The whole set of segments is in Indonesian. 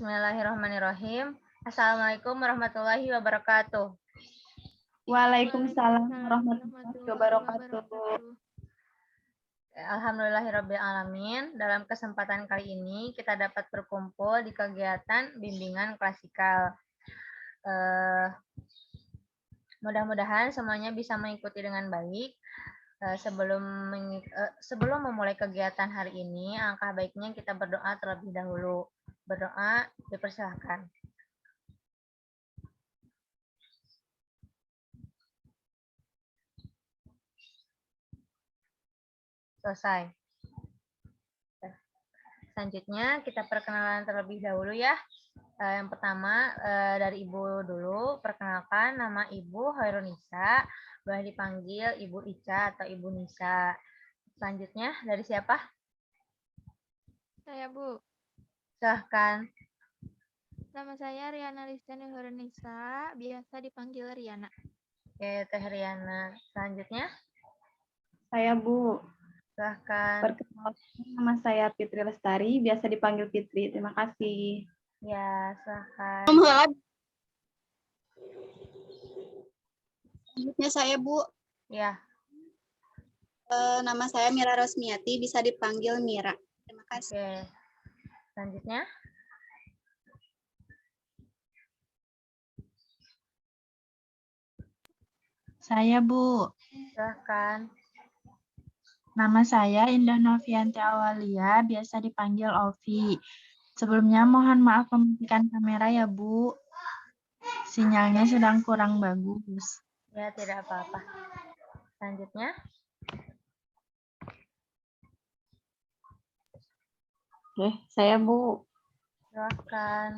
Bismillahirrahmanirrahim. Assalamualaikum warahmatullahi wabarakatuh. Waalaikumsalam warahmatullahi wabarakatuh. Alhamdulillahirabbil alamin. Dalam kesempatan kali ini kita dapat berkumpul di kegiatan bimbingan klasikal. Mudah-mudahan semuanya bisa mengikuti dengan baik. Sebelum memulai kegiatan hari ini, alangkah baiknya kita berdoa terlebih dahulu. Berdoa, dipersilahkan. Selesai. Selanjutnya kita perkenalan terlebih dahulu ya. Yang pertama dari Ibu dulu. Perkenalkan, nama Ibu Hoirunisa. Boleh dipanggil Ibu Ica atau Ibu Nisa. Selanjutnya dari siapa? Saya, Bu. Silahkan. Nama saya Riana Listiani Hoirunisa, biasa dipanggil Riana. Oke, Teh Riana. Selanjutnya? Saya, Bu. Silahkan. Perkenalkan, nama saya Fitri Lestari, biasa dipanggil Fitri. Terima kasih. Ya, silahkan. Selanjutnya saya, Bu. Ya. Nama saya Mira Rosmiati, bisa dipanggil Mira. Terima kasih. Oke. Selanjutnya? Saya, Bu. Silahkan. Nama saya Indah Novianti Awalia, biasa dipanggil Ovi. Sebelumnya mohon maaf mematikan kamera ya, Bu. Sinyalnya sedang kurang bagus. Ya, tidak apa-apa. Selanjutnya? Oke, saya Bu. Silahkan.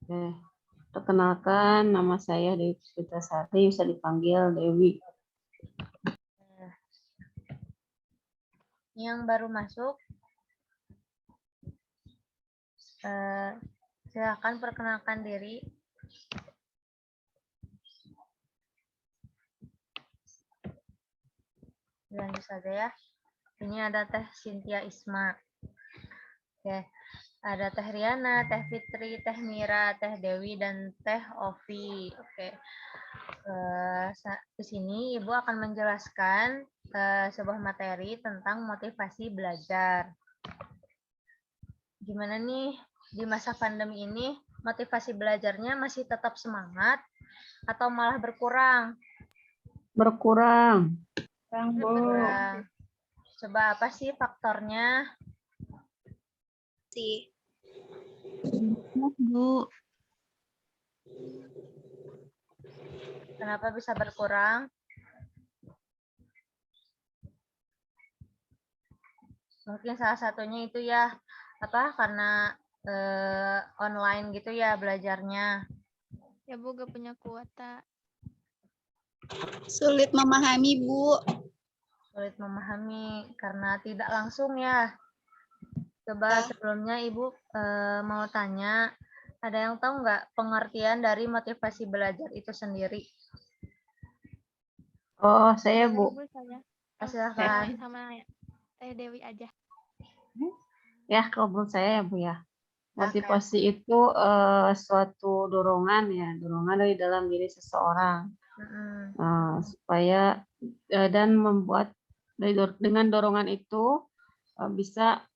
Oke. Perkenalkan, nama saya Dewi Puspitasari, bisa dipanggil Dewi. Yang baru masuk, silakan perkenalkan diri. Lanjut saja ya. Ini ada Teh Cynthia Isma. Oke. Ada Teh Riana, Teh Fitri, Teh Mira, Teh Dewi, dan Teh Ovi. Oke. Di sini Ibu akan menjelaskan sebuah materi tentang motivasi belajar. Gimana nih di masa pandemi ini motivasi belajarnya masih tetap semangat atau malah berkurang? Berkurang. Berkurang. Coba apa sih faktornya? Bu. Kenapa bisa berkurang? Mungkin salah satunya itu ya, karena online gitu ya belajarnya. Ya, Bu, gak punya kuota. Sulit memahami, Bu. Sulit memahami karena tidak langsung ya. Coba sebelumnya Ibu mau tanya, ada yang tahu nggak pengertian dari motivasi belajar itu sendiri? Oh, saya Bu. Saya. Silakan. Sama Teh Dewi aja. Ya, kalau menurut saya ya Bu ya. Motivasi itu suatu dorongan ya, dorongan dari dalam diri seseorang. Supaya dan membuat dengan dorongan itu bisa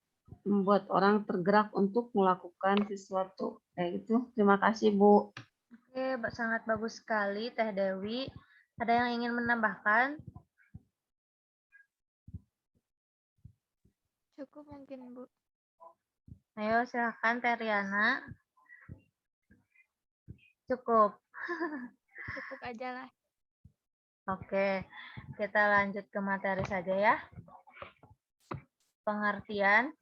membuat orang tergerak untuk melakukan sesuatu. Kayak gitu. Terima kasih, Bu. Oke, sangat bagus sekali Teh Dewi. Ada yang ingin menambahkan? Cukup mungkin, Bu. Ayo silakan Teh Riana. Cukup. Cukup aja lah. Oke, kita lanjut ke materi saja ya. Pengertian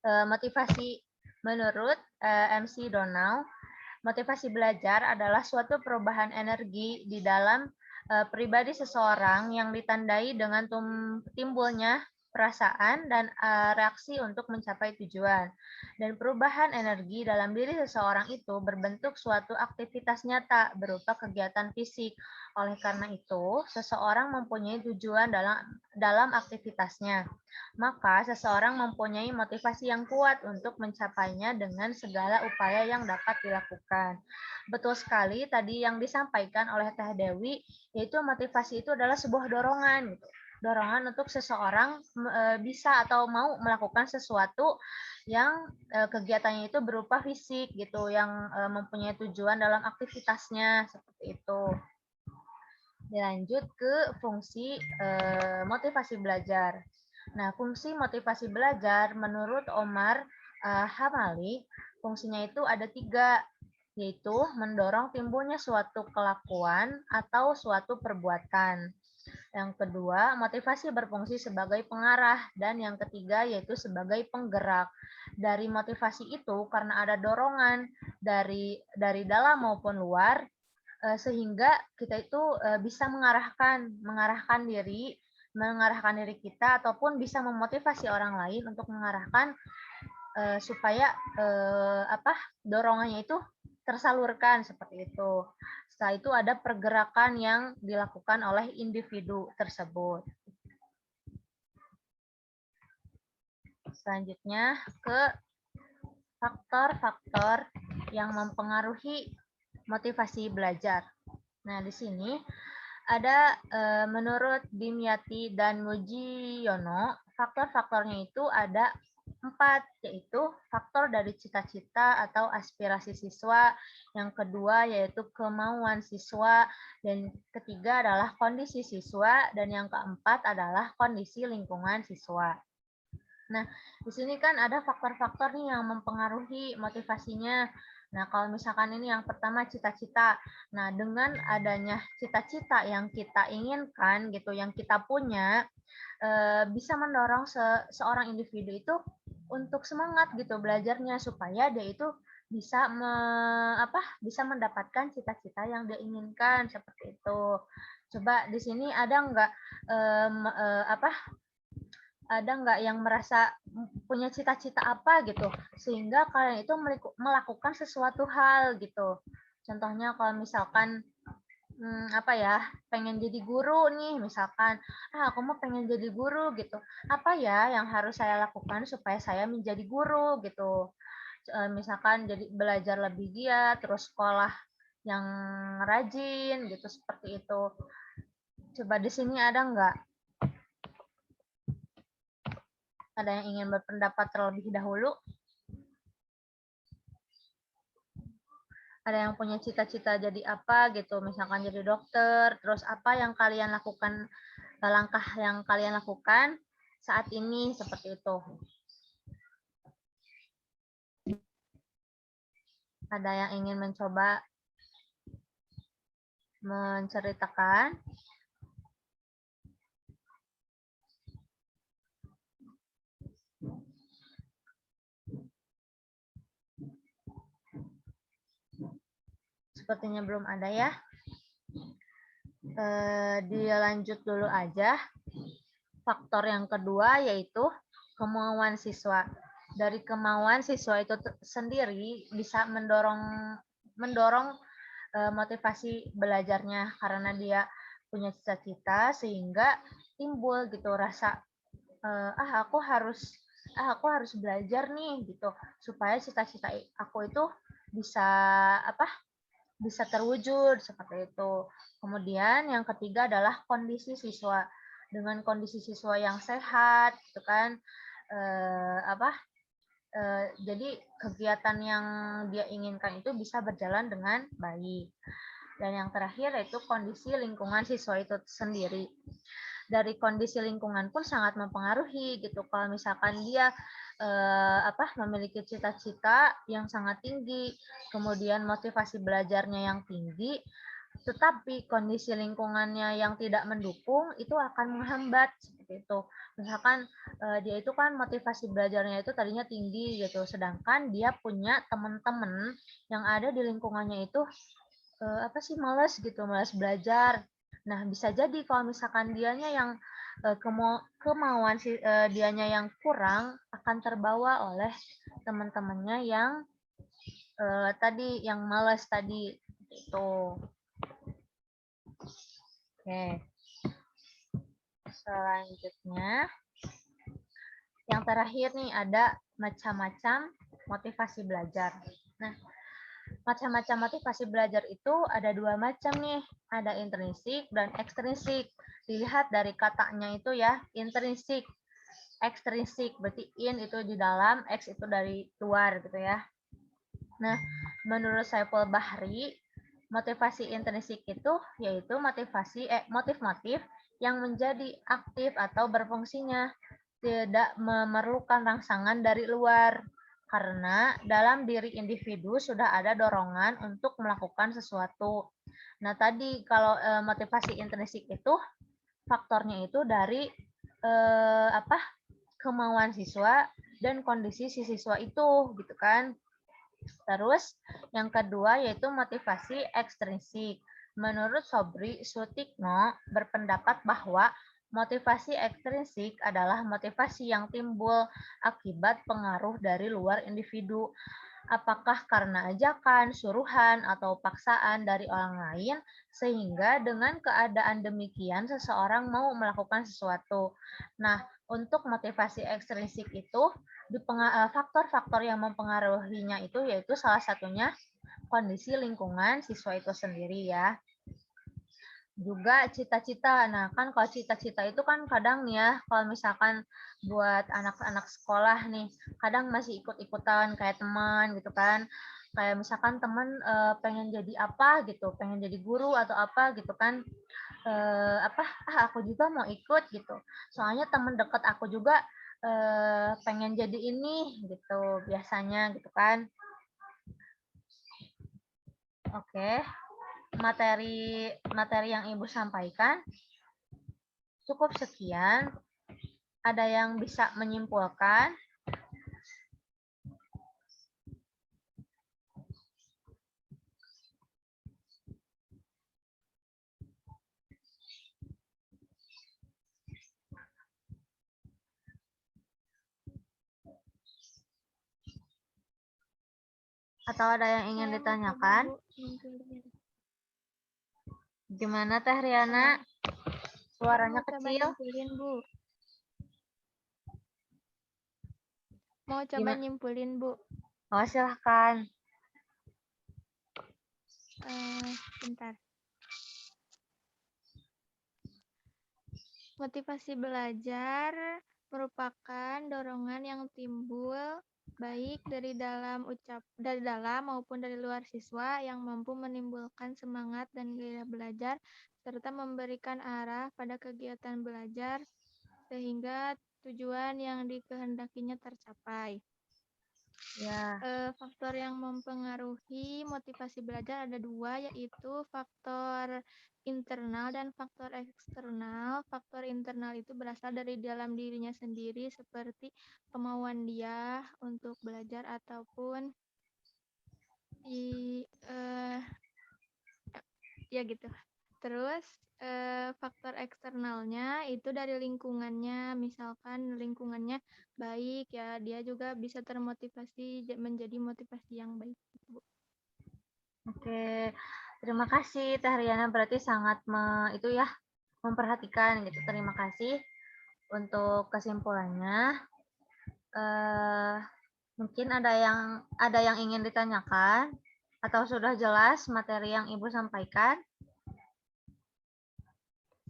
motivasi menurut MC Donald, motivasi belajar adalah suatu perubahan energi di dalam pribadi seseorang yang ditandai dengan timbulnya perasaan, dan reaksi untuk mencapai tujuan. Dan perubahan energi dalam diri seseorang itu berbentuk suatu aktivitas nyata berupa kegiatan fisik. Oleh karena itu, seseorang mempunyai tujuan dalam aktivitasnya. Maka seseorang mempunyai motivasi yang kuat untuk mencapainya dengan segala upaya yang dapat dilakukan. Betul sekali tadi yang disampaikan oleh Teh Dewi, yaitu motivasi itu adalah sebuah dorongan, gitu. Dorongan untuk seseorang bisa atau mau melakukan sesuatu yang kegiatannya itu berupa fisik gitu, yang mempunyai tujuan dalam aktivitasnya seperti itu. Dilanjut ke fungsi motivasi belajar. Nah, fungsi motivasi belajar menurut Omar Hamali, fungsinya itu ada 3, yaitu mendorong timbulnya suatu kelakuan atau suatu perbuatan. Yang kedua, motivasi berfungsi sebagai pengarah, dan yang ketiga yaitu sebagai penggerak. Dari motivasi itu karena ada dorongan dari dalam maupun luar, sehingga kita itu bisa mengarahkan diri kita ataupun bisa memotivasi orang lain untuk mengarahkan supaya dorongannya itu tersalurkan seperti itu. Setelah itu ada pergerakan yang dilakukan oleh individu tersebut. Selanjutnya ke faktor-faktor yang mempengaruhi motivasi belajar. Nah, di sini ada menurut Dimyati dan Mujiono, faktor-faktornya itu ada 4, yaitu faktor dari cita-cita atau aspirasi siswa, yang kedua yaitu kemauan siswa, dan ketiga adalah kondisi siswa, dan yang keempat adalah kondisi lingkungan siswa. Nah, di sini kan ada faktor-faktor nih yang mempengaruhi motivasinya. Nah, kalau misalkan ini yang pertama cita-cita. Nah, dengan adanya cita-cita yang kita inginkan gitu, yang kita punya, bisa mendorong seorang individu itu untuk semangat gitu belajarnya supaya dia itu bisa bisa mendapatkan cita-cita yang dia inginkan seperti itu. Coba di sini ada nggak yang merasa punya cita-cita apa gitu sehingga kalian itu melakukan sesuatu hal gitu. Contohnya kalau misalkan pengen jadi guru nih misalkan, aku mau pengen jadi guru gitu, apa ya yang harus saya lakukan supaya saya menjadi guru gitu. Misalkan jadi belajar lebih giat, terus sekolah yang rajin gitu, seperti itu. Coba di sini ada nggak yang ingin berpendapat terlebih dahulu? Ada yang punya cita-cita jadi apa gitu, misalkan jadi dokter, terus apa yang kalian lakukan, langkah yang kalian lakukan saat ini seperti itu. Ada yang ingin mencoba menceritakan? Sepertinya belum ada ya. Dilanjut dulu aja. Faktor yang kedua yaitu kemauan siswa. Dari kemauan siswa itu sendiri bisa mendorong motivasi belajarnya karena dia punya cita-cita sehingga timbul gitu rasa aku harus belajar nih gitu supaya cita-cita aku itu bisa terwujud seperti itu. Kemudian yang ketiga adalah kondisi siswa. Dengan kondisi siswa yang sehat, gitu kan, jadi kegiatan yang dia inginkan itu bisa berjalan dengan baik. Dan yang terakhir yaitu kondisi lingkungan siswa itu sendiri. Dari kondisi lingkungan pun sangat mempengaruhi gitu. Kalau misalkan dia memiliki cita-cita yang sangat tinggi, kemudian motivasi belajarnya yang tinggi, tetapi kondisi lingkungannya yang tidak mendukung itu akan menghambat seperti itu. Misalkan dia itu kan motivasi belajarnya itu tadinya tinggi gitu, sedangkan dia punya teman-teman yang ada di lingkungannya itu malas gitu, malas belajar. Nah, bisa jadi kalau misalkan dianya yang kemauan dianya yang kurang akan terbawa oleh teman-temannya yang tadi yang malas tadi itu. Oke. Selanjutnya yang terakhir nih ada macam-macam motivasi belajar. Nah, macam-macam motivasi belajar itu ada dua macam nih, ada intrinsik dan ekstrinsik. Dilihat dari katanya itu ya, intrinsik, ekstrinsik, berarti in itu di dalam, X itu dari luar gitu ya. Nah, menurut Saiful Bahri, motivasi intrinsik itu yaitu motif-motif yang menjadi aktif atau berfungsinya, tidak memerlukan rangsangan dari luar. Karena dalam diri individu sudah ada dorongan untuk melakukan sesuatu. Nah, tadi kalau motivasi intrinsik itu faktornya itu dari kemauan siswa dan kondisi si siswa itu, gitu kan. Terus yang kedua yaitu motivasi ekstrinsik. Menurut Sobri Sutikno berpendapat bahwa motivasi ekstrinsik adalah motivasi yang timbul akibat pengaruh dari luar individu. Apakah karena ajakan, suruhan, atau paksaan dari orang lain, sehingga dengan keadaan demikian seseorang mau melakukan sesuatu. Nah, untuk motivasi ekstrinsik itu, faktor-faktor yang mempengaruhinya itu yaitu salah satunya kondisi lingkungan siswa itu sendiri ya. Juga cita-cita. Nah, kan kalau cita-cita itu kan kadang ya, kalau misalkan buat anak-anak sekolah nih, kadang masih ikut-ikutan kayak teman gitu kan. Kayak misalkan teman pengen jadi apa gitu, pengen jadi guru atau apa gitu kan. Aku juga mau ikut gitu. Soalnya teman dekat aku juga pengen jadi ini gitu biasanya gitu kan. Oke. Materi yang Ibu sampaikan cukup sekian. Ada yang bisa menyimpulkan? Atau ada yang ingin Saya mau ditanyakan? coba, Bu, nyimpulin. Gimana Teh Riana? Suaranya Mau coba kecil. nyimpulin, Bu. Mau coba Gimana? nyimpulin, Bu. Oh, silahkan. Bentar. Motivasi belajar merupakan dorongan yang timbul baik dari dalam maupun dari luar siswa yang mampu menimbulkan semangat dan gairah belajar serta memberikan arah pada kegiatan belajar sehingga tujuan yang dikehendakinya tercapai. Ya. Faktor yang mempengaruhi motivasi belajar ada dua, yaitu faktor internal dan faktor eksternal. Faktor internal itu berasal dari dalam dirinya sendiri, seperti kemauan dia untuk belajar ataupun ya gitu. Terus faktor eksternalnya itu dari lingkungannya, misalkan lingkungannya baik ya, dia juga bisa termotivasi menjadi motivasi yang baik. Bu. Oke, terima kasih Teh Riana, berarti sangat memperhatikan gitu. Terima kasih untuk kesimpulannya. Mungkin ada yang ingin ditanyakan atau sudah jelas materi yang Ibu sampaikan?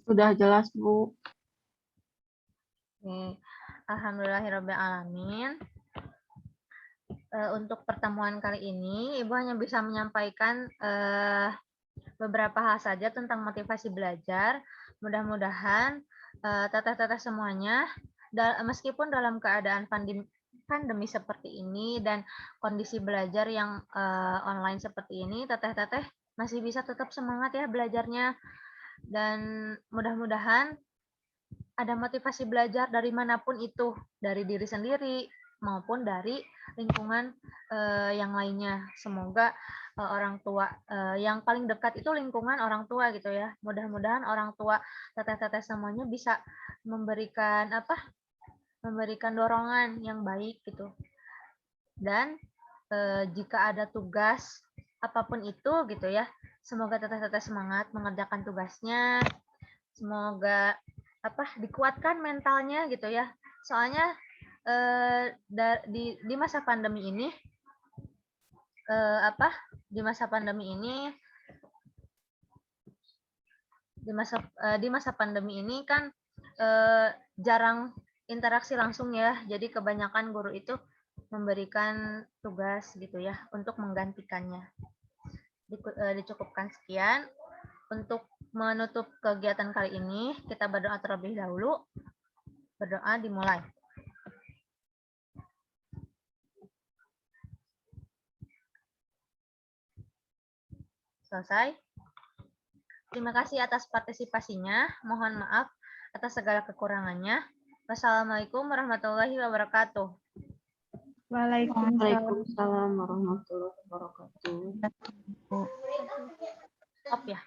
Sudah jelas, Bu. Oke. Alhamdulillahirrabbilalamin. Untuk pertemuan kali ini, Ibu hanya bisa menyampaikan beberapa hal saja tentang motivasi belajar. Mudah-mudahan teteh-teteh semuanya, meskipun dalam keadaan pandemi seperti ini dan kondisi belajar yang online seperti ini, teteh-teteh masih bisa tetap semangat ya belajarnya. Dan mudah-mudahan ada motivasi belajar dari manapun itu, dari diri sendiri, maupun dari lingkungan yang lainnya. Semoga orang tua yang paling dekat itu lingkungan orang tua gitu ya. Mudah-mudahan orang tua teteh-teteh semuanya bisa memberikan memberikan dorongan yang baik gitu. Dan jika ada tugas apapun itu gitu ya, semoga teteh-teteh semangat mengerjakan tugasnya. Semoga dikuatkan mentalnya gitu ya. Soalnya di masa pandemi ini di masa pandemi ini kan jarang interaksi langsung ya. Jadi kebanyakan guru itu memberikan tugas gitu ya untuk menggantikannya. Dicukupkan sekian. Untuk menutup kegiatan kali ini, kita berdoa terlebih dahulu. Berdoa dimulai. Selesai. Terima kasih atas partisipasinya. Mohon maaf atas segala kekurangannya. Wassalamualaikum warahmatullahi wabarakatuh. Waalaikumsalam warahmatullahi wabarakatuh. Stop ya.